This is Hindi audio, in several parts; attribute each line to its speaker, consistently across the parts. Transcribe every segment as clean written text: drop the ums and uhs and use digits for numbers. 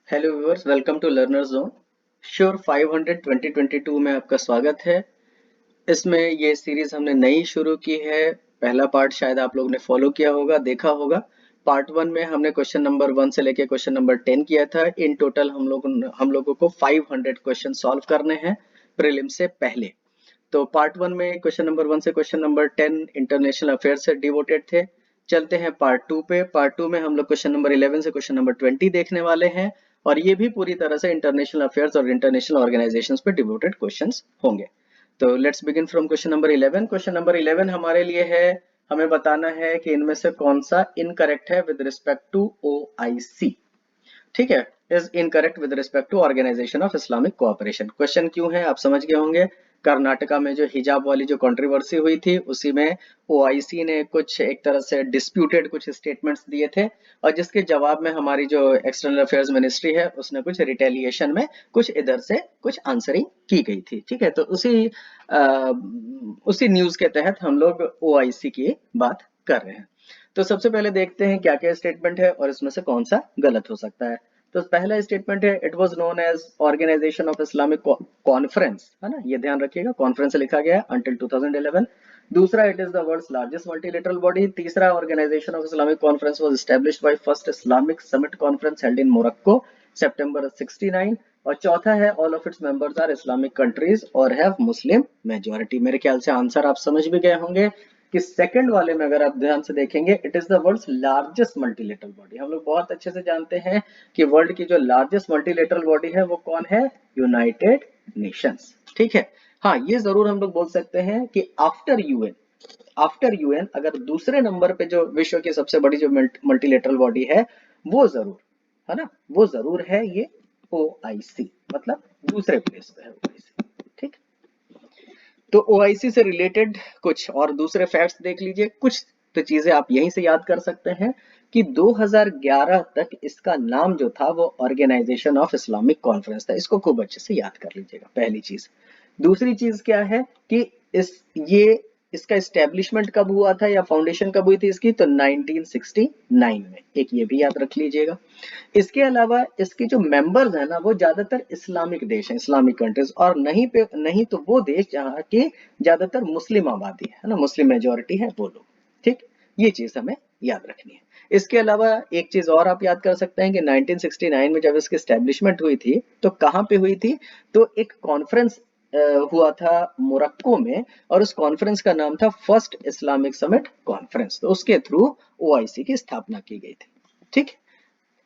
Speaker 1: Hello viewers, welcome to learner zone. Sure 500 2022 में आपका स्वागत है। इसमें ये सीरीज हमने नई शुरू की है। पहला पार्ट शायद आप लोगों ने फॉलो किया होगा, देखा होगा। पार्ट 1 में हमने क्वेश्चन नंबर 1 से लेके क्वेश्चन नंबर 10 किया था। इन टोटल हम लोगों को 500 क्वेश्चन सॉल्व करने हैं प्रीलिम से पहले। तो पार्ट 1 में क्वेश्चन नंबर 1 से क्वेश्चन नंबर 10 इंटरनेशनल अफेयर्स से डिवोटेड थे। चलते हैं पार्ट 2 पे। पार्ट 2 में हम लोग क्वेश्चन नंबर 11 से क्वेश्चन नंबर 20 देखने वाले हैं, और ये भी पूरी तरह से इंटरनेशनल अफेयर्स और इंटरनेशनल ऑर्गेनाइजेशंस पे डिवोटेड क्वेश्चंस होंगे। तो let's begin from question number 11। Question number 11 हमारे लिए है, हमें बताना है कि इनमें से कौन सा इनकरेक्ट है विद रिस्पेक्ट टू ओआईसी। ठीक है, is incorrect with respect to organization of Islamic cooperation. Question क्यों है आप समझ गए होंगे। कर्नाटका में जो हिजाब वाली जो कंट्रोवर्सी हुई थी, उसी में ओआईसी ने कुछ एक तरह से डिस्प्यूटेड कुछ स्टेटमेंट्स दिए थे, और जिसके जवाब में हमारी जो एक्सटर्नल अफेयर्स मिनिस्ट्री है उसने कुछ रिटेलिएशन में कुछ इधर से कुछ आंसरिंग की गई थी। ठीक है, तो उसी न्यूज के तहत हम लोग ओआईसी की बात कर रहे हैं। तो सबसे पहले देखते हैं क्या क्या स्टेटमेंट है और इसमें से कौन सा गलत हो सकता है। तो पहला स्टेटमेंट है, it was known as organization of Islamic conference, है ना, ये ध्यान रखिएगा, कॉन्फ्रेंस लिखा गया है अंटिल 2011। दूसरा, it is the world's largest multilateral body. तीसरा, organisation of Islamic conference was established by first Islamic summit conference held in Morocco सितंबर 69। और चौथा है, all of its members are Islamic countries और हैव मुस्लिम मेजॉरिटी। मेरे ख्याल से आंसर आप समझ भी गए होंगे कि सेकंड वाले में अगर आप ध्यान से देखेंगे, it is the world's largest multilateral body. हम लोग बहुत अच्छे से जानते हैं कि वर्ल्ड की जो लार्जेस्ट मल्टीलेटरल बॉडी है वो कौन है, यूनाइटेड नेशंस। ठीक है, हाँ ये जरूर हम लोग बोल सकते हैं कि आफ्टर यूएन अगर दूसरे नंबर पे जो विश्व की सबसे बड़ी जो मल्टीलेटरल बॉडी है, वो जरूर, है ना, वो जरूर है ये ओआईसी, मतलब दूसरे प्लेस पे है ओआईसी। ठीक, तो ओआईसी से रिलेटेड कुछ और दूसरे फैक्ट्स देख लीजिए। कुछ तो चीजें आप यहीं से याद कर सकते हैं कि 2011 तक इसका नाम जो था वो ऑर्गेनाइजेशन ऑफ इस्लामिक कॉन्फ्रेंस था। इसको खूब अच्छे से याद कर लीजिएगा, पहली चीज। दूसरी चीज क्या है कि ये इसका एस्टेब्लिशमेंट कब हुआ था या फाउंडेशन कब हुई थी इसकी, तो 1969 में, एक ये भी याद रख लीजिएगा। इसके अलावा इसके जो मेंबर्स हैं ना, वो ज्यादातर इस्लामिक देश हैं, इस्लामिक कंट्रीज, और नहीं तो वो देश जहाँ की ज्यादातर मुस्लिम आबादी है ना, मुस्लिम मेजोरिटी है वो लोग। ठीक, ये चीज हमें याद रखनी है। इसके अलावा एक चीज और आप याद कर सकते हैं कि 1969 में जब इसकी एस्टेब्लिशमेंट हुई थी तो कहाँ पे हुई थी, तो एक कॉन्फ्रेंस हुआ था मोरक्को में, और उस कॉन्फ्रेंस का नाम था फर्स्ट इस्लामिक समिट कॉन्फ्रेंस। तो उसके थ्रू ओआईसी की स्थापना की गई थी। ठीक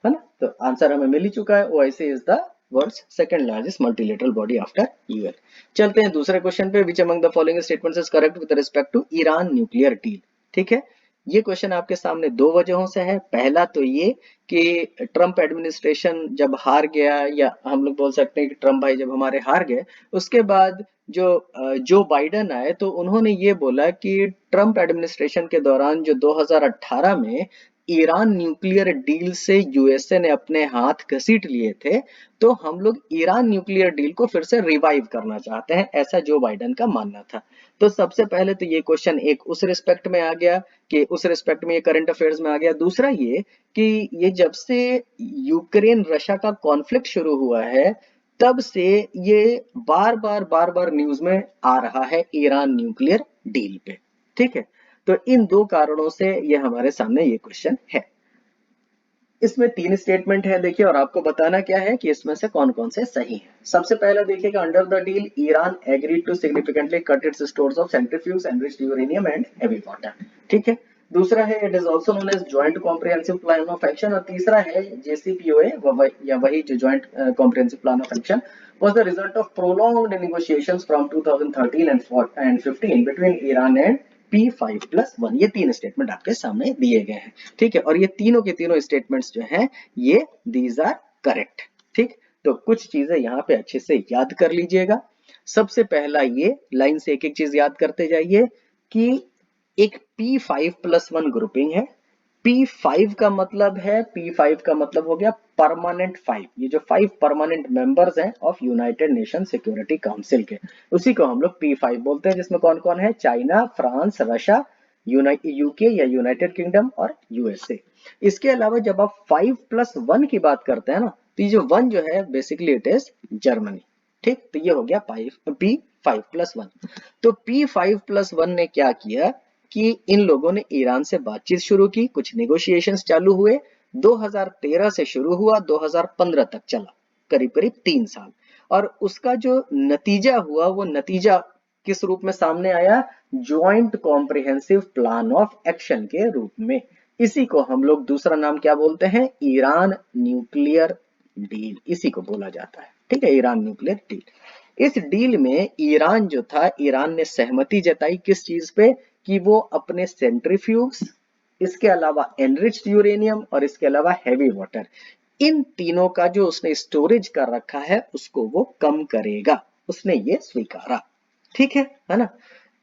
Speaker 1: है ना, तो आंसर हमें मिल ही चुका है, OIC is the world's second largest multilateral body after UN. चलते हैं दूसरे क्वेश्चन पे, which among the following statements is correct with respect to Iran nuclear deal. ठीक है, ये क्वेश्चन आपके सामने दो वजहों से है। पहला तो ये कि ट्रंप एडमिनिस्ट्रेशन जब हार गया, या हम लोग बोल सकते हैं कि ट्रंप भाई जब हमारे हार गए, उसके बाद जो बाइडन आए तो उन्होंने ये बोला कि ट्रंप एडमिनिस्ट्रेशन के दौरान जो 2018 में ईरान न्यूक्लियर डील से यूएसए ने अपने हाथ घसीट लिए थे, तो हम लोग ईरान न्यूक्लियर डील को फिर से रिवाइव करना चाहते हैं, ऐसा जो बाइडन का मानना था। तो सबसे पहले तो ये क्वेश्चन एक उस रिस्पेक्ट में आ गया, कि उस रिस्पेक्ट में ये करंट अफेयर्स में आ गया। दूसरा ये कि ये जब से यूक्रेन रशिया का कॉन्फ्लिक्ट शुरू हुआ है, तब से ये बार बार न्यूज में आ रहा है ईरान न्यूक्लियर डील पे। ठीक है, तो इन दो कारणों से ये हमारे सामने ये क्वेश्चन है। इसमें तीन स्टेटमेंट है देखिए, और आपको बताना क्या है कि इसमें से कौन कौन से सही है। सबसे पहला देखिएगा, under the deal Iran agreed to significantly cut its stores of centrifuge enriched uranium and heavy water. ठीक है, दूसरा है, it is also known as joint comprehensive plan of action, और तीसरा है जेसीपीओए, या वही जो joint comprehensive plan of action was the result of prolonged negotiations from 2013 and 15 between Iran and P5+1। ये तीन स्टेटमेंट आपके सामने दिए गए हैं। ठीक है, और ये तीनों के तीनों स्टेटमेंट्स जो हैं ये दीज आर करेक्ट। ठीक, तो कुछ चीजें यहाँ पे अच्छे से याद कर लीजिएगा। सबसे पहला ये लाइन से एक एक चीज याद करते जाइए कि एक P5+1 ग्रुपिंग है। P5 का मतलब है, P5 का मतलब हो गया परमानेंट 5, ये जो 5 परमानेंट मेंबर्स हैं of United nation security council के, उसी को हम लोग P5 बोलते हैं, जिसमें कौन कौन है, चाइना, फ्रांस, रशिया, यूके या यूनाइटेड किंगडम और यूएसए। इसके अलावा जब आप 5+1 की बात करते हैं ना, तो ये जो 1 जो है बेसिकली इट इज जर्मनी। ठीक, तो ये हो गया P5+1। तो P5+1 ने क्या किया कि इन लोगों ने ईरान से बातचीत शुरू की, कुछ नेगोशिएशंस चालू हुए, 2013 से शुरू हुआ, 2015 तक चला, करीब करीब 3 साल। और उसका जो नतीजा हुआ वो नतीजा किस रूप में सामने आया? Joint comprehensive plan of action के रूप में। इसी को हम लोग दूसरा नाम क्या बोलते हैं? ईरान न्यूक्लियर डील, इसी को बोला जाता है। ठीक है, ईरान न्यूक्लियर डील। इस डील में ईरान जो था, ईरान ने सहमति जताई किस चीज पे? कि वो अपने सेंट्रीफ्यूग्स, इसके अलावा एनरिच्ड यूरेनियम और इसके अलावा हैवी वाटर, इन तीनों का जो उसने स्टोरेज कर रखा है उसको वो कम करेगा, उसने ये स्वीकारा। ठीक है ना?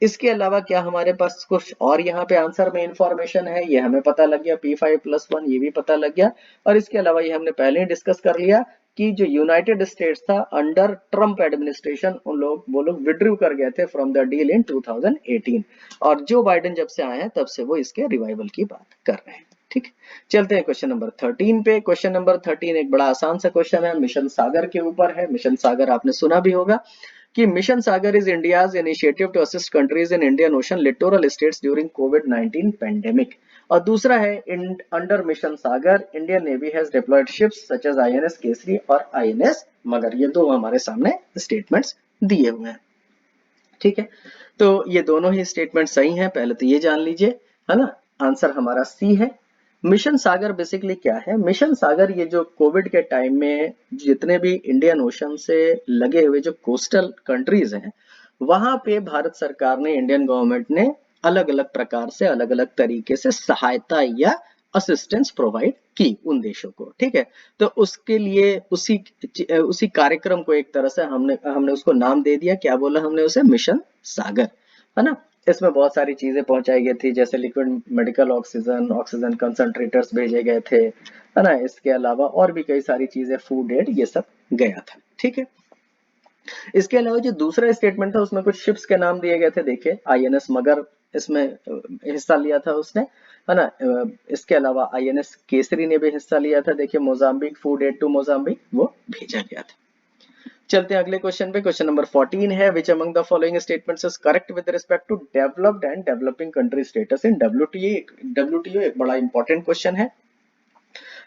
Speaker 1: इसके अलावा क्या हमारे पास कुछ और यहाँ पे आंसर में इंफॉर्मेशन है? ये हमें पता लग गया, P5+1 ये भी पता लग गया। और इसके अलावा ये हमने पहले ही डिस्कस कर लिया कि जो यूनाइटेड स्टेट्स था अंडर ट्रम्प एडमिनिस्ट्रेशन, वो लोग विड्रू कर गए थे फ्रॉम द डील इन 2018, और जो बाइडेन जब से आए हैं तब से वो इसके रिवाइवल की बात कर रहे हैं। ठीक, चलते हैं क्वेश्चन नंबर 13 पे। क्वेश्चन नंबर 13 एक बड़ा आसान सा क्वेश्चन है, मिशन सागर के ऊपर है। मिशन सागर आपने सुना भी होगा कि mission Sagar is India's initiative to assist countries in Indian Ocean littoral states during कोविड-19 पेंडेमिक। और दूसरा है under mission Sagar Indian navy has deployed ships such as INS Kesari और INS मगर। ये दो हमारे सामने स्टेटमेंट्स दिए हुए हैं। ठीक है, तो ये दोनों ही स्टेटमेंट सही हैं, पहले तो ये जान लीजिए, है ना? आंसर हमारा सी है। मिशन सागर बेसिकली क्या है? मिशन सागर ये जो कोविड के टाइम में जितने भी इंडियन ओशन से लगे हुए जो कोस्टल कंट्रीज हैं, वहां पे भारत सरकार ने, इंडियन गवर्नमेंट ने अलग अलग प्रकार से, अलग अलग तरीके से सहायता या असिस्टेंस प्रोवाइड की उन देशों को। ठीक है, तो उसके लिए उसी कार्यक्रम को एक तरह से हमने उसको नाम दे दिया, क्या बोला हमने उसे? मिशन सागर, है ना? इसमें बहुत सारी चीजें पहुंचाई गई थी, जैसे liquid medical oxygen, oxygen concentrators भेजे गए थे, है ना? इसके अलावा और भी कई सारी चीजें, फूड एड, ये सब गया था। ठीक है, इसके अलावा जो दूसरा स्टेटमेंट था उसमें कुछ शिप्स के नाम दिए गए थे। देखिए, INS मगर इसमें हिस्सा लिया था उसने, है ना? इसके अलावा INS केसरी ने भी हिस्सा लिया था। देखिए, Mozambique, food aid to Mozambique वो भेजा गया था। चलते हैं अगले क्वेश्चन पे। क्वेश्चन नंबर 14 है, which among the following statements is correct with respect to developed and developing country status in WTO। एक बड़ा इंपॉर्टेंट क्वेश्चन है,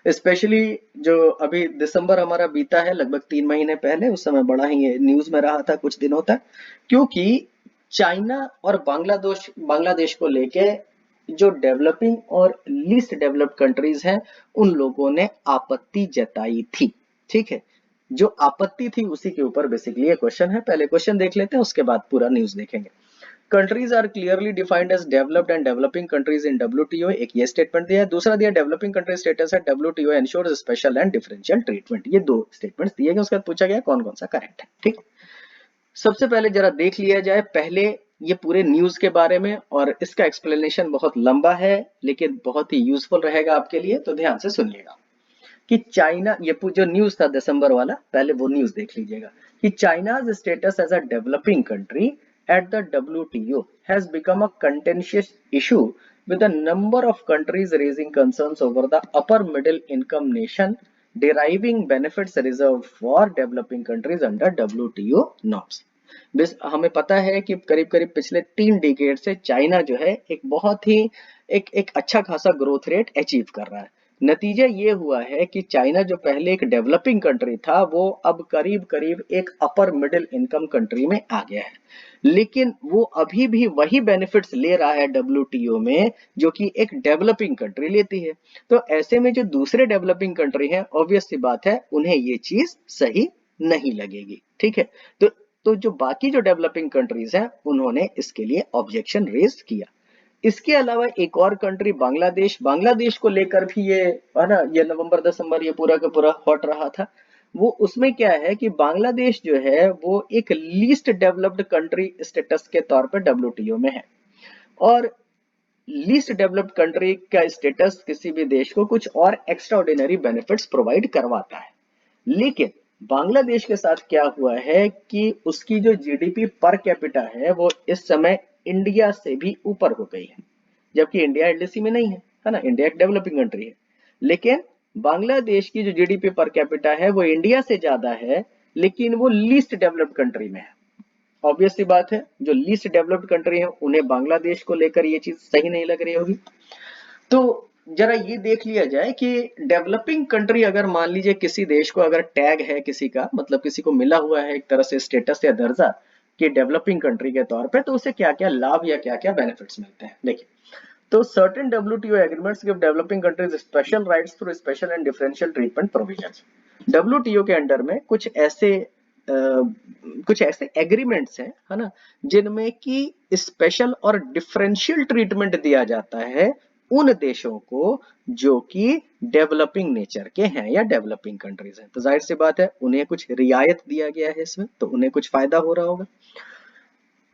Speaker 1: स्पेशली जो अभी दिसंबर हमारा बीता है, लगभग 3 महीने पहले, उस समय बड़ा ही न्यूज में रहा था कुछ दिनों तक, क्योंकि चाइना और बांग्लादेश को लेके जो डेवलपिंग और लीस्ट डेवलप्ड कंट्रीज हैं उन लोगों ने आपत्ति जताई थी। ठीक है, जो आपत्ति थी उसी के ऊपर बेसिकली ये क्वेश्चन है। पहले क्वेश्चन देख लेते हैं, उसके बाद पूरा न्यूज देखेंगे। Countries are clearly defined as developed and developing countries in WTO, एक ये स्टेटमेंट दिया है। दूसरा दिया डेवलपिंग कंट्री स्टेटस है, WTO ensures special and differential treatment. ये दो स्टेटमेंट्स दिए गए, उसके बाद पूछा गया कौन कौन सा करेक्ट है। ठीक, सबसे पहले जरा देख लिया जाए पहले ये पूरे न्यूज के बारे में, और इसका एक्सप्लेनेशन बहुत लंबा है लेकिन बहुत ही यूजफुल रहेगा आपके लिए, तो ध्यान से सुनिएगा कि चाइना, ये जो न्यूज था दिसंबर वाला, पहले वो न्यूज देख लीजिएगा कि चाइना's status as a developing country at the WTO has become a contentious issue with a number of countries raising concerns over the upper middle income nation deriving benefits reserved for developing countries under WTO norms। हमें पता है कि करीब करीब पिछले 3 डिकेड से चाइना जो है एक बहुत ही एक अच्छा खासा ग्रोथ रेट अचीव कर रहा है। नतीजा ये हुआ है कि चाइना जो पहले एक डेवलपिंग कंट्री था वो अब करीब करीब एक अपर मिडिल इनकम कंट्री में आ गया है, लेकिन वो अभी भी वही बेनिफिट्स ले रहा है WTO में जो कि एक डेवलपिंग कंट्री लेती है। तो ऐसे में जो दूसरे डेवलपिंग कंट्री हैं, ऑब्वियस सी बात है उन्हें ये चीज सही नहीं लगेगी। ठीक है, तो जो बाकी जो डेवलपिंग कंट्रीज हैं उन्होंने इसके लिए ऑब्जेक्शन रेज किया। इसके अलावा एक और कंट्री बांग्लादेश को लेकर भी ये, है ना, ये नवंबर दिसंबर ये पूरा का पूरा हॉट रहा था। वो उसमें क्या है कि बांग्लादेश जो है वो एक लीस्ट डेवलप्ड कंट्री स्टेटस के तौर पर WTO में है, और लीस्ट डेवलप्ड कंट्री का स्टेटस किसी भी देश को कुछ और एक्स्ट्राऑर्डिनरी बेनिफिट्स प्रोवाइड करवाता है। लेकिन बांग्लादेश के साथ क्या हुआ है कि उसकी जो GDP पर कैपिटा है वो इस समय इंडिया से भी ऊपर हो गई है, जबकि इंडिया LDC में नहीं है, है ना? इंडिया एक डेवलपिंग कंट्री है, लेकिन बांग्लादेश की जो जीडीपी पर कैपिटा है वो इंडिया से ज्यादा है, लेकिन वो लीस्ट डेवलप्ड कंट्री में है। ऑब्वियस सी बात है, जो लीस्ट डेवलप्ड कंट्री है उन्हें बांग्लादेश को लेकर ये चीज सही नहीं लग रही होगी। तो जरा ये देख लिया जाए कि डेवलपिंग कंट्री अगर मान लीजिए किसी देश को अगर टैग है किसी का, मतलब किसी को मिला हुआ है एक तरह से स्टेटस या दर्जा कि डेवलपिंग कंट्री के तौर पे, तो उसे क्या क्या लाभ या क्या क्या बेनिफिट्स मिलते हैं। देखिए, तो certain WTO agreements give developing countries special rights through special and differential treatment provisions. WTO के अंडर में कुछ ऐसे एग्रीमेंट्स हैं, है ना, जिनमें कि स्पेशल और डिफरेंशियल ट्रीटमेंट दिया जाता है उन देशों को जो कि डेवलपिंग नेचर के हैं या डेवलपिंग कंट्रीज हैं। तो जाहिर सी बात है उन्हें कुछ रियायत दिया गया है इसमें, तो उन्हें कुछ फायदा हो रहा होगा।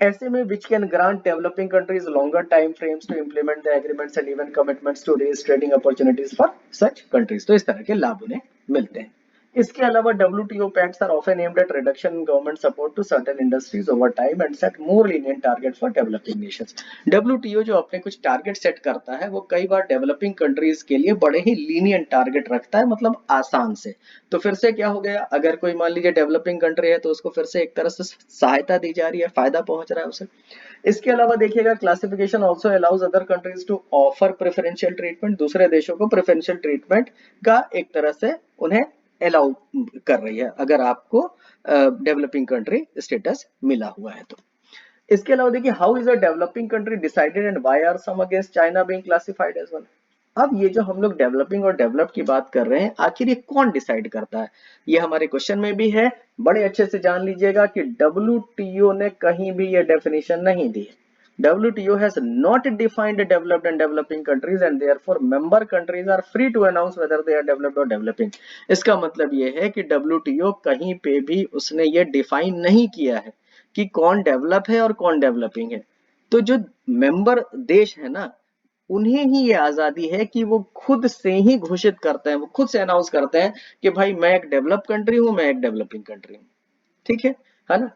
Speaker 1: ऐसे में which can grant developing countries longer time frames to implement the agreements and even commitments to raise trading opportunities for such countries। तो इस तरह के लाभ उन्हें मिलते हैं। इसके अलावा WTO pacts are often aimed at reduction in government support to certain industries over time and set more lenient targets for developing nations। WTO जो अपने कुछ टारगेट सेट करता है वो कई बार डेवलपिंग कंट्रीज के लिए बड़े ही लीनियंट टारगेट रखता है, मतलब आसान से। तो फिर से क्या हो गया, अगर कोई मान लीजिए डेवलपिंग कंट्री है तो उसको फिर से एक तरह से सहायता दी जा रही है, फायदा पहुंच रहा है उसे। इसके अलावा देखिएगा, classification also allows other countries to offer preferential treatment. दूसरे देशों को प्रेफरेंशियल ट्रीटमेंट का एक तरह से उन्हें अलाउ कर रही है अगर आपको डेवलपिंग कंट्री स्टेटस मिला हुआ है तो। इसके अलावा देखिए, how is a developing country decided and why are some against China being classified as one. अब ये जो हम लोग डेवलपिंग और डेवलप की बात कर रहे हैं, आखिर ये कौन डिसाइड करता है, ये हमारे क्वेश्चन में भी है। बड़े अच्छे से जान लीजिएगा कि WTO ने कहीं भी ये डेफिनेशन नहीं दी है। WTO has not defined developed and developing countries and therefore member countries are free to announce whether they are developed or developing। इसका मतलब ये है कि WTO कहीं पे भी उसने ये डिफाइन नहीं किया है कि कौन डेवलप है और कौन डेवलपिंग है। तो जो मेंबर देश है ना, उन्हें ही ये आजादी है कि वो खुद से ही घोषित करते हैं, वो खुद से अनाउंस करते हैं कि भाई मैं एक डेवलप कंट्री हूं, मैं एक डेवलपिंग कंट्री हूं। ठीक है ना।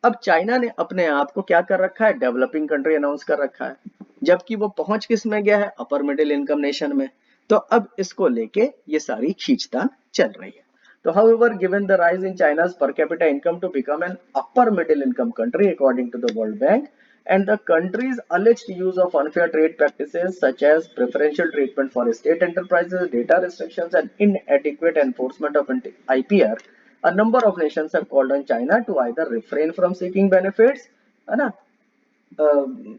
Speaker 1: अब चाइना ने अपने आप को क्या कर रखा है, डेवलपिंग कंट्री अनाउंस कर रखा है, जबकि वो पहुंच किस में गया है, अपर मिडिल इनकम नेशन में। तो अब इसको लेके ये सारी खींचतान चल रही है। तो however, given the rise in China's per capita income to become an upper middle income country according to the World Bank, and the country's alleged use of unfair trade practices such as preferential treatment for state enterprises, data restrictions, and inadequate enforcement of IPR, a number of nations have called on China to either refrain from seeking benefits, है ना,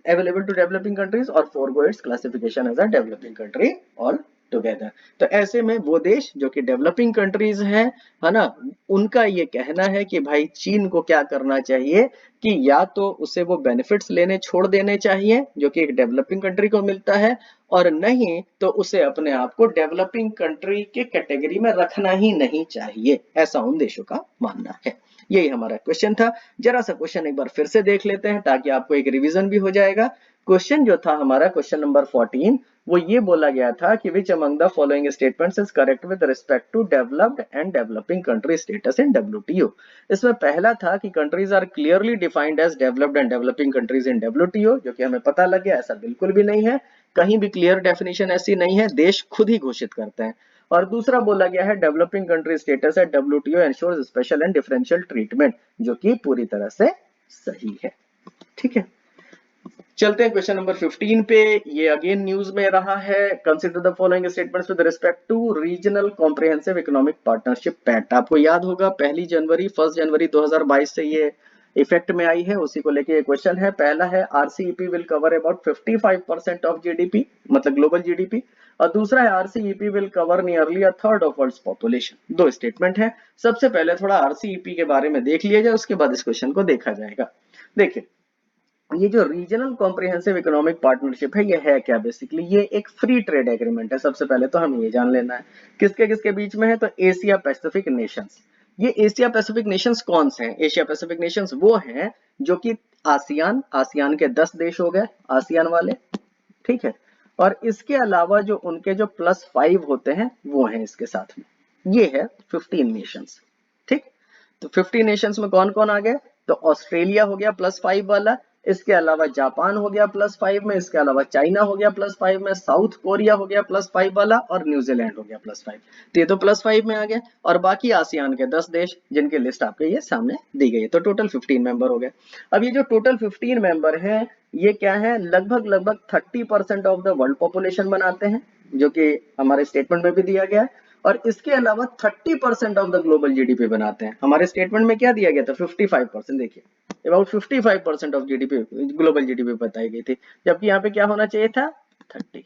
Speaker 1: available to developing countries or forego its classification as a developing country altogether। तो ऐसे में वो देश जो कि डेवलपिंग कंट्रीज हैं, है ना, उनका ये कहना है कि भाई चीन को क्या करना चाहिए कि या तो उसे वो बेनिफिट्स लेने छोड़ देने चाहिए जो कि एक डेवलपिंग कंट्री को मिलता है, और नहीं तो उसे अपने आप को डेवलपिंग कंट्री के कैटेगरी में रखना ही नहीं चाहिए, ऐसा उन देशों का मानना है। यही हमारा क्वेश्चन था। जरा सा क्वेश्चन एक बार फिर से देख लेते हैं ताकि आपको एक रिवीजन भी हो जाएगा। क्वेश्चन जो था हमारा, क्वेश्चन नंबर 14, वो ये बोला गया था कि which among the following statements is correct with respect to developed and developing country status in WTO। इसमें पहला था कि countries are clearly defined as developed and developing countries in WTO, जो कि हमें पता लग गया ऐसा बिल्कुल भी नहीं है, कहीं भी क्लियर डेफिनेशन ऐसी नहीं है, देश खुद ही घोषित करते हैं। और दूसरा बोला गया है developing country status at WTO ensures special and differential treatment, जो कि पूरी तरह से सही है। ठीक है, चलते हैं क्वेश्चन नंबर 15 पे। ये अगेन न्यूज में रहा है, consider the following statements with respect to regional comprehensive economic partnership pact. आपको याद होगा 1 जनवरी 2022 से ये इफेक्ट में आई है, उसी को लेके ये क्वेश्चन है। पहला है RCEP will cover about 55% of GDP, मतलब ग्लोबल GDP, और दूसरा है RCEP will cover nearly a third of world's population. दो स्टेटमेंट है। सबसे पहले थोड़ा RCEP के बारे में देख लिया जाए, उसके बाद इस क्वेश्चन को देखा जाएगा। देखिए, ये जो रीजनल कॉम्प्रिहेंसिव इकोनॉमिक पार्टनरशिप है, ये है क्या बेसिकली, ये एक फ्री ट्रेड एग्रीमेंट है। सबसे पहले तो हमें ये जान लेना है किसके किसके बीच में है, तो एशिया पैसिफिक नेशंस। ये एशिया पैसिफिक नेशंस कौन से हैं, एशिया पैसिफिक नेशंस वो हैं जो कि आसियान के 10 देश हो गए आसियान वाले, ठीक है, और इसके अलावा जो उनके जो +5 होते हैं वो हैं इसके साथ में, ये है 15 नेशंस। ठीक, तो 15 नेशंस में कौन कौन आ गए, तो ऑस्ट्रेलिया हो गया +5 वाला, इसके अलावा जापान हो गया +5 में, इसके अलावा चाइना हो गया +5 में, साउथ कोरिया हो गया +5 वाला, और न्यूजीलैंड हो गया +5। तो ये तो +5 में आ गया, और बाकी आसियान के 10 देश जिनकी लिस्ट आपके ये सामने दी गई है, तो टोटल 15 मेंबर हो गए। अब ये जो टोटल 15 मेंबर है, ये क्या है, लगभग 30% ऑफ द वर्ल्ड पॉपुलेशन बनाते हैं, जो कि हमारे स्टेटमेंट में भी दिया गया है। और इसके अलावा 30% ऑफ द ग्लोबल जीडीपी बनाते हैं। हमारे स्टेटमेंट में क्या दिया गया था, 55%। देखिए about 55% of GDP, global GDP बताई गई थी, जबकि यहाँ पे क्या होना चाहिए था, 30।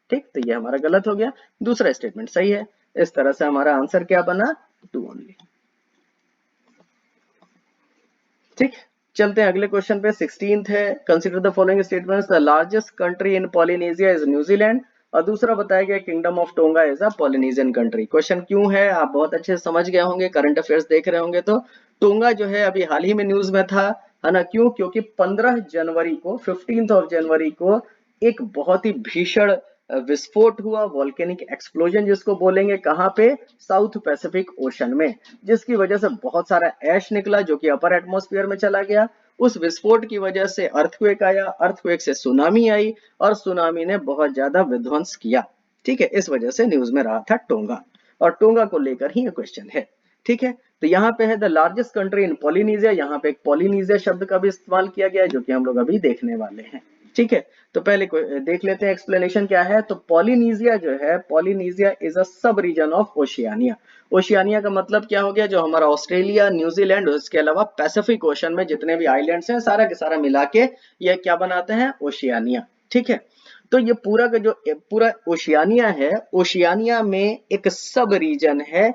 Speaker 1: ठीक, तो ये हमारा गलत हो गया, दूसरा स्टेटमेंट सही है। इस तरह से हमारा आंसर क्या बना, 2 ओनली। ठीक, चलते हैं अगले क्वेश्चन पे। 16th है, consider the following statements, the largest country in Polynesia is New Zealand, और दूसरा बताया गया kingdom of tonga is a Polynesian country. Question क्यों है, आप बहुत अच्छे से समझ गए होंगे, करंट अफेयर्स देख रहे होंगे तो। टोंगा जो है अभी हाल ही में न्यूज में था, है ना, क्यों, क्योंकि 15 जनवरी को, 15 जनवरी को एक बहुत ही भीषण विस्फोट हुआ, वॉल्केनिक एक्सप्लोजन जिसको बोलेंगे, कहां पे, साउथ पैसिफिक ओशन में, जिसकी वजह से बहुत सारा ऐश निकला जो कि अपर एटमॉस्फेयर में चला गया। उस विस्फोट की वजह से अर्थक्वेक आया, अर्थक्वेक से सुनामी आई, और सुनामी ने बहुत ज्यादा विध्वंस किया। ठीक है, इस वजह से न्यूज में रहा था टोंगा, और टोंगा को लेकर ही ये क्वेश्चन है। ठीक है, तो यहाँ पे है the largest country in Polynesia, यहाँ पे एक पॉलिनेशिया शब्द का भी इस्तेमाल किया गया है, जो कि हम लोग अभी देखने वाले हैं। ठीक है, तो पहले देख लेते हैं एक्सप्लेनेशन क्या है। तो पॉलिनेशिया जो है, पॉलिनेशिया इज अ सब रीजन ऑफ ओशियानिया। ओशियानिया का मतलब क्या हो गया, जो हमारा ऑस्ट्रेलिया, न्यूजीलैंड, उसके अलावा पैसिफिक ओशन में जितने भी आइलैंड्स हैं, सारा के सारा मिला के ये क्या बनाते हैं, ओशियानिया। ठीक है, तो ये पूरा का जो पूरा ओशियानिया है, ओशियानिया में एक सब रीजन है,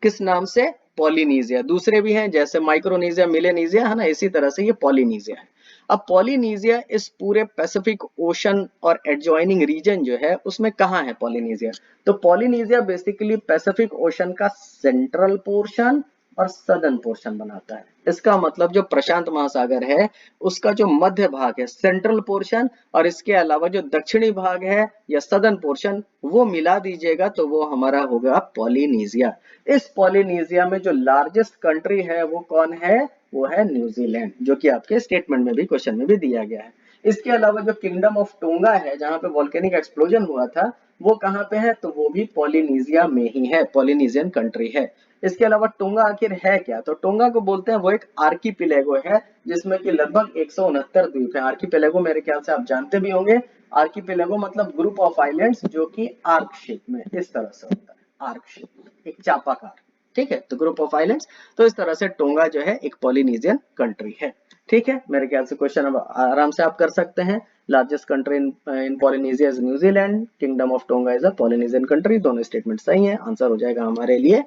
Speaker 1: किस नाम से, पॉलिनेशिया। दूसरे भी हैं जैसे माइक्रोनेशिया, मिलेनेशिया, है ना, इसी तरह से ये पॉलिनेशिया है। अब पॉलिनेशिया इस पूरे पैसिफिक ओशन और एडजॉइनिंग रीजन जो है, उसमें कहाँ है पॉलिनेशिया, तो पॉलिनेशिया बेसिकली पैसिफिक ओशन का सेंट्रल पोर्शन और सदर्न पोर्शन बनाता है। इसका मतलब जो प्रशांत महासागर है, उसका जो मध्य भाग है, सेंट्रल पोर्शन, और इसके अलावा जो दक्षिणी भाग है या सदर्न पोर्शन, वो मिला दीजिएगा तो वो हमारा होगा पॉलिनेशिया। इस पॉलिनेशिया में जो लार्जेस्ट कंट्री है वो कौन है, वो है न्यूजीलैंड, जो कि आपके स्टेटमेंट में भी, क्वेश्चन में भी दिया गया है। इसके अलावा जो किंगडम ऑफ टोंगा है, जहां पे वोल्केनिक एक्सप्लोजन हुआ था, वो कहां पे है, तो वो भी पॉलिनेशिया में ही है, पॉलिनेशियन कंट्री है। इसके अलावा टोंगा आखिर है क्या, तो टोंगा को बोलते हैं, वो एक आर्कीपिलेगो है, जिसमें कि लगभग 169 द्वीप है। आर्कीपिलेगो मेरे ख्याल से आप जानते भी होंगे, आर्कीपिलेगो मतलब ग्रुप ऑफ आइलैंड्स जो कि आर्क शेप में इस तरह से होता है, आर्क शेप, एक चापाकार। ठीक है, तो ग्रुप ऑफ आइलैंड्स, तो इस तरह से टोंगा जो है एक पॉलिनेशियन कंट्री है। ठीक है, मेरे ख्याल से क्वेश्चन अब आराम से आप कर सकते हैं। Largest country in Polynesia is New Zealand, kingdom of tonga is a Polynesian country. दोनों स्टेटमेंट सही है, आंसर हो जाएगा हमारे लिए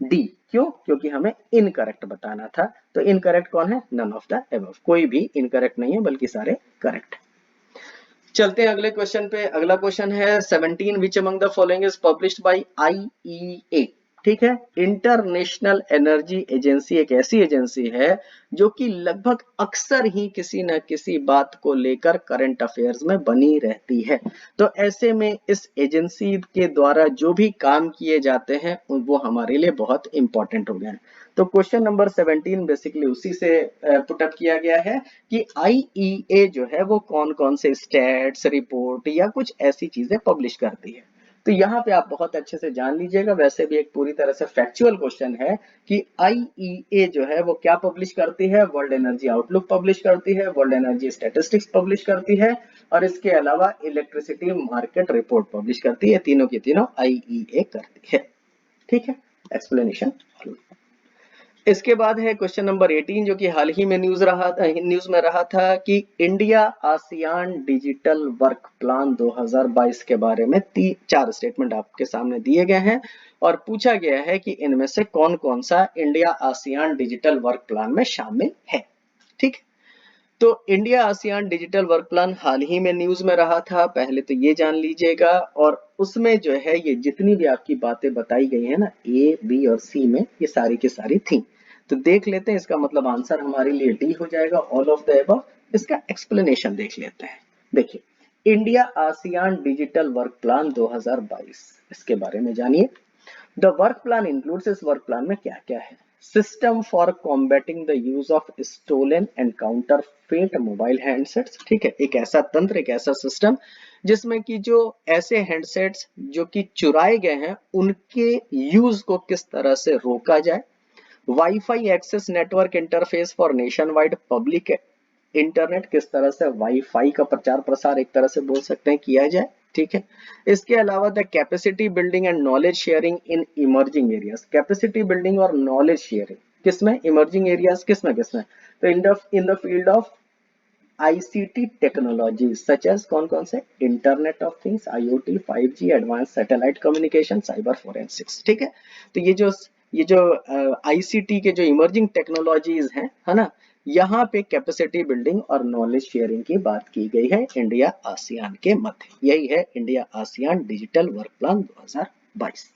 Speaker 1: डी। क्यों, क्योंकि हमें इनकरेक्ट बताना था। तो इनकरेक्ट कौन है, नन ऑफ द अबव, कोई भी इनकरेक्ट नहीं है, बल्कि सारे करेक्ट। चलते हैं अगले क्वेश्चन पे। अगला क्वेश्चन है 17, विच among the following is published by IEA. ठीक है, इंटरनेशनल एनर्जी एजेंसी एक ऐसी एजेंसी है जो कि लगभग अक्सर ही किसी न किसी बात को लेकर करंट अफेयर्स में बनी रहती है। तो ऐसे में इस एजेंसी के द्वारा जो भी काम किए जाते हैं वो हमारे लिए बहुत इंपॉर्टेंट हो गए हैं। तो क्वेश्चन नंबर 17 बेसिकली उसी से पुटअप किया गया है कि आईईए जो है वो कौन कौन से स्टैट्स, रिपोर्ट या कुछ ऐसी चीजें पब्लिश करती है। तो यहाँ पे आप बहुत अच्छे से जान लीजिएगा, वैसे भी एक पूरी तरह से फैक्चुअल क्वेश्चन है कि आईईए जो है वो क्या पब्लिश करती है, वर्ल्ड एनर्जी आउटलुक पब्लिश करती है, वर्ल्ड एनर्जी स्टैटिस्टिक्स पब्लिश करती है, और इसके अलावा इलेक्ट्रिसिटी मार्केट रिपोर्ट पब्लिश करती है। तीनों की तीनों आईईए करती है। ठीक है, एक्सप्लेनेशन। इसके बाद है क्वेश्चन नंबर 18, जो कि हाल ही में न्यूज में रहा था कि India ASEAN digital work plan 2022 के बारे में 4 स्टेटमेंट आपके सामने दिए गए हैं, और पूछा गया है कि इनमें से कौन कौन सा India ASEAN digital work plan में शामिल है। ठीक, तो India ASEAN digital work plan हाल ही में न्यूज में रहा था, पहले तो ये जान लीजिएगा। और उसमें जो है ये जितनी भी आपकी बातें बताई गई है ना, ए, बी और सी में, ये सारी की सारी थी। तो देख लेते हैं, इसका मतलब आंसर हमारे लिए डी हो जाएगा, ऑल ऑफ द अबव। इसका एक्सप्लेनेशन देख लेते हैं। देखिए, India ASEAN digital work plan 2022, इसके बारे में जानिए। द वर्क प्लान इंक्लूड्स, इस वर्क प्लान में क्या क्या है। System for combating the use of stolen and counterfeit mobile handsets. ठीक है, एक ऐसा तंत्र, एक ऐसा सिस्टम जिसमें कि जो ऐसे हैंडसेट्स जो कि चुराए गए हैं उनके यूज को किस तरह से रोका जाए। WiFi access network interface for nationwide public internet, किस तरह से वाईफाई का प्रचार प्रसार एक तरह से बोल सकते हैं किया जाए। ठीक है, इसके अलावा the capacity building and knowledge sharing in emerging areas. Capacity building और नॉलेज शेयरिंग किसमें, इमर्जिंग एरियाज किसमें किसमें, तो in the field of ICT technology such as कौन कौन से, internet of things, IoT, 5G, advance satellite communication, cyber forensics. ठीक है, तो ये जो आईसीटी के जो इमर्जिंग टेक्नोलॉजीज हैं, है ना, यहाँ पे कैपेसिटी बिल्डिंग और नॉलेज शेयरिंग की बात की गई है इंडिया आसियान के मध्य। यही है India ASEAN digital work plan 2022।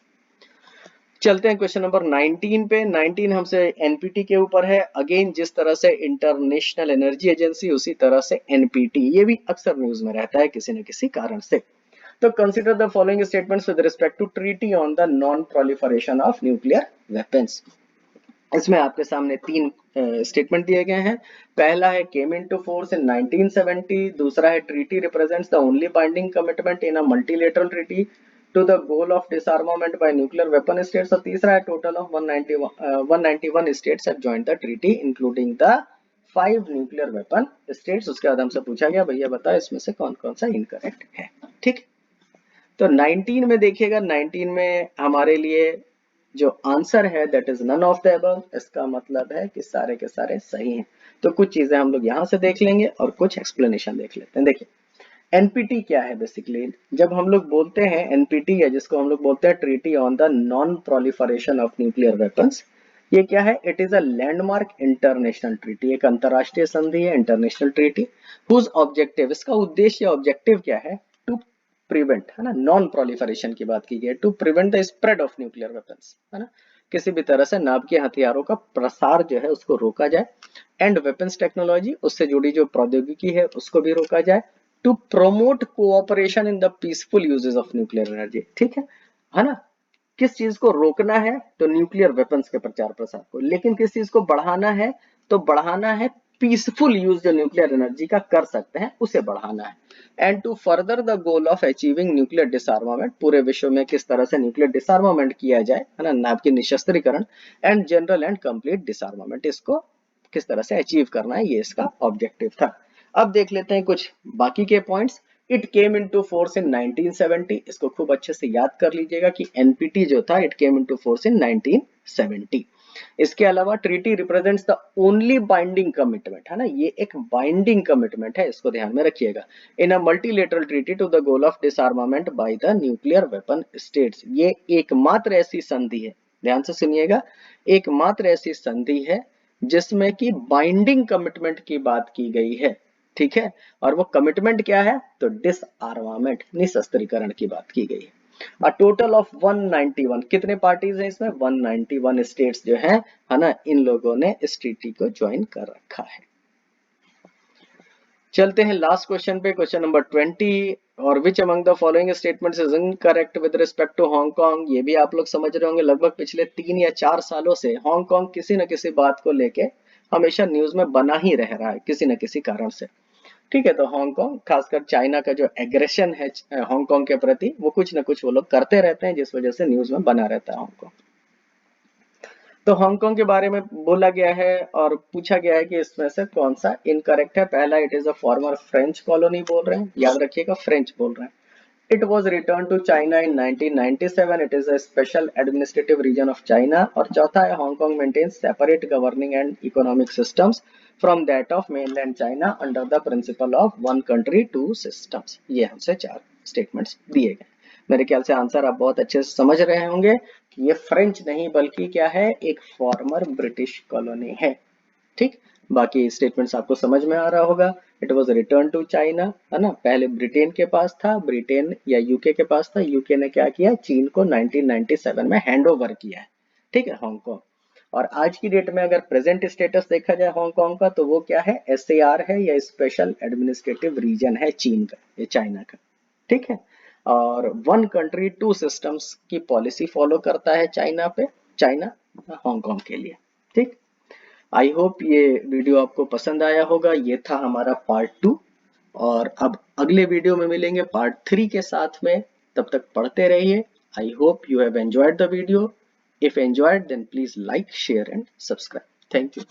Speaker 1: चलते हैं क्वेश्चन नंबर 19 पे। 19 हमसे एनपीटी के ऊपर है। अगेन जिस तरह से इंटरनेशनल एनर्जी एजेंसी, उसी तरह से एनपीटी, ये भी अक्सर न्यूज में रहता है किसी न किसी कारण से। तो consider the following statements with respect to treaty on the non proliferation of nuclear weapons. इसमें आपके सामने तीन स्टेटमेंट दिए गए हैं। पहला है केम इनटू फोर्स इन 1970, दूसरा है treaty represents the only binding commitment in a multilateral treaty to the goal of disarmament by nuclear weapon states, और तीसरा है total of 191 states have joined the treaty including the 5 nuclear weapon states. उसके बाद हमसे पूछा गया भैया बताओ इसमें से कौन कौन सा इनकरेक्ट है। ठीक, तो 19 में देखिएगा, 19 में हमारे लिए जो आंसर है that is none of the above. इसका मतलब है कि सारे के सारे सही हैं। तो कुछ चीजें हम लोग यहां से देख लेंगे और कुछ एक्सप्लेनेशन देख लेते हैं। देखिए एनपीटी क्या है बेसिकली। जब हम लोग बोलते हैं एनपीटी, या जिसको हम लोग बोलते हैं treaty on the non proliferation of nuclear weapons, ये क्या है, it is a landmark international treaty, एक अंतरराष्ट्रीय संधि है, इंटरनेशनल ट्रीटी, हुज ऑब्जेक्टिव, इसका उद्देश्य ऑब्जेक्टिव क्या है, टू प्रिवेंट, है ना, नॉन प्रोलिफरेशन की बात की गई है, to prevent the spread of nuclear weapons, है ना, किसी भी तरह से नाभिकीय हथियारों का प्रसार जो है उसको रोका जाए, एंड वेपन्स टेक्नोलॉजी, उससे जुड़ी जो प्रौद्योगिकी है उसको भी रोका जाए, to promote cooperation in the peaceful uses of nuclear energy. ठीक है ना, किस चीज को रोकना है, तो न्यूक्लियर वेपन्स के प्रचार प्रसार को, लेकिन किस चीज को बढ़ाना है, तो बढ़ाना है पीसफुल यूज जो न्यूक्लियर एनर्जी का कर सकते हैं उसे बढ़ाना है, and to further the goal of achieving nuclear disarmament, पूरे विश्व में किस तरह से न्यूक्लियर डिसआर्मामेंट किया जाए, है ना, नाभिकीय निशस्त्रीकरण, and general and complete disarmament, इसको किस तरह से अचीव करना है, ये इसका ऑब्जेक्टिव था। अब देख लेते हैं कुछ बाकी के points. It came into force in 1970, इसको खूब अच्छे से याद कर लीजिएगा कि एनपीटी जो था it came into force in 1970। इसके अलावा treaty represents the only binding commitment, है ना, ये एक बाइंडिंग कमिटमेंट है, इसको ध्यान में रखिएगा, in a multilateral treaty to the goal of disarmament by the nuclear weapon states. ये एकमात्र ऐसी संधि है, ध्यान से सुनिएगा, एकमात्र ऐसी संधि है जिसमें कि बाइंडिंग कमिटमेंट की बात की गई है। ठीक है, और वो कमिटमेंट क्या है, तो डिसआर्मामेंट, निशस्त्रीकरण की बात की गई है। टोटल ऑफ 191, कितने पार्टीज हैं इसमें, 191 स्टेट्स जो है ना, इन लोगों ने इस ट्रीटी को ज्वाइन कर रखा है। चलते हैं लास्ट क्वेश्चन पे, क्वेश्चन नंबर 20, और which among the following statements is incorrect with respect to Hong Kong. ये भी आप लोग समझ रहे होंगे, लगभग पिछले 3 या 4 सालों से हांगकांग किसी न किसी बात को लेके हमेशा न्यूज में बना ही रह रहा है किसी न किसी कारण से। ठीक है, तो हांगकांग, खासकर चाइना का जो एग्रेशन है हांगकांग के प्रति, वो कुछ ना कुछ वो लोग करते रहते हैं जिस वजह से न्यूज में बना रहता है हांगकांग। तो हांगकांग के बारे में बोला गया है और पूछा गया है कि इसमें से कौन सा इनकरेक्ट है। पहला, it is a former French colony बोल रहे हैं, याद रखिएगा फ्रेंच बोल रहे हैं। It was return to China इन 1997, it is a special administrative region of China. और चौथा है, Hong Kong maintains separate governing and economic systems from that of mainland China under the principle of one country two systems. ये हमसे 4 स्टेटमेंट्स दिए गए। मेरे ख्याल से आंसर आप बहुत अच्छे से समझ रहे होंगे कि ये फ्रेंच नहीं बल्कि क्या है, एक फॉर्मर ब्रिटिश कॉलोनी है। ठीक, बाकी स्टेटमेंट्स आपको समझ में आ रहा होगा। It was return to China, है ना, पहले ब्रिटेन के पास था, ब्रिटेन या यूके के पास था, यूके ने क्या किया, चीन को 1997 में हैंड ओवर किया है। ठीक है, हांगकांग। और आज की डेट में अगर प्रेजेंट स्टेटस देखा जाए हांगकांग का, तो वो क्या है, एसएआर है या स्पेशल एडमिनिस्ट्रेटिव रीजन है चीन का, ये चाइना का। ठीक है, और वन कंट्री टू सिस्टम्स की पॉलिसी फॉलो करता है चाइना पे, चाइना हांगकांग के लिए। ठीक, आई होप ये वीडियो आपको पसंद आया होगा। ये था हमारा पार्ट 2 और अब अगले वीडियो में मिलेंगे पार्ट 3 के साथ में। तब तक पढ़ते रहिए। I hope you have enjoyed the video. If enjoyed then please like, share and subscribe. Thank you.